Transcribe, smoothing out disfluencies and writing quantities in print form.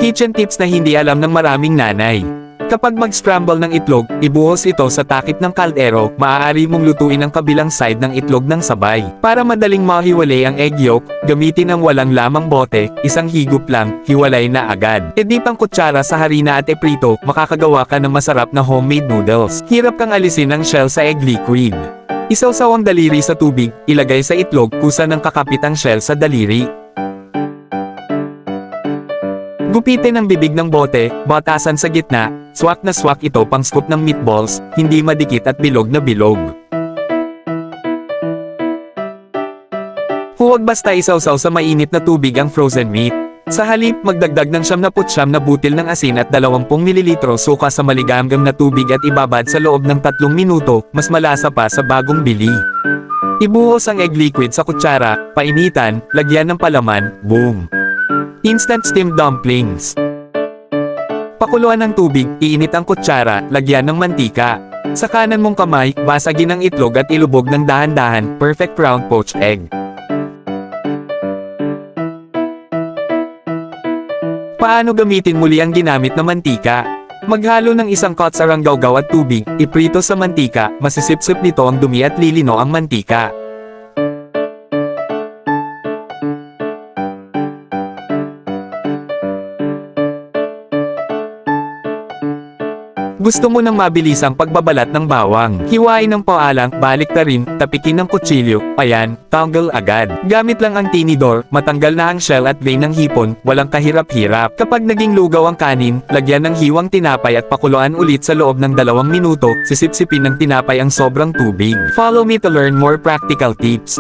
Kitchen tips na hindi alam ng maraming nanay. Kapag mag-scramble ng itlog, ibuhos ito sa takip ng kaldero, maaari mong lutuin ang kabilang side ng itlog ng sabay. Para madaling mahiwalay ang egg yolk, gamitin ang walang lamang bote, isang higop lang, hiwalay na agad. Idip ang kutsara sa harina at iprito, makakagawa ka ng masarap na homemade noodles. Hirap kang alisin ang shell sa egg liquid. Isawsaw ang daliri sa tubig, ilagay sa itlog, kusa ng kakapit ang shell sa daliri. Gupitin ang bibig ng bote, batasan sa gitna, swak na swak ito pang scoop ng meatballs, hindi madikit at bilog na bilog. Huwag basta isawsaw sa mainit na tubig ang frozen meat. Sa halip, magdagdag ng 79 na butil ng asin at 20 ml suka sa maligamgam na tubig at ibabad sa loob ng 3 minuto, mas malasa pa sa bagong bili. Ibuhos ang egg liquid sa kutsara, painitan, lagyan ng palaman, boom! Instant steamed dumplings. Pakuluan ng tubig, iinit ang kutsara, lagyan ng mantika. Sa kanan mong kamay, basagin ang itlog at ilubog ng dahan-dahan, perfect round poached egg. Paano gamitin muli ang ginamit na mantika? Maghalo ng isang kutsarang gawgaw at tubig, iprito sa mantika, masisipsip nito ang dumi at lilino ang mantika. Gusto mo ng mabilisang pagbabalat ng bawang? Hiwain ng paalang, balik na rin, tapikin ng kutsilyo, ayan, tanggal agad. Gamit lang ang tinidor, matanggal na ang shell at vein ng hipon, walang kahirap-hirap. Kapag naging lugaw ang kanin, lagyan ng hiwang tinapay at pakuluan ulit sa loob ng 2 minuto, sisipsipin ng tinapay ang sobrang tubig. Follow me to learn more practical tips.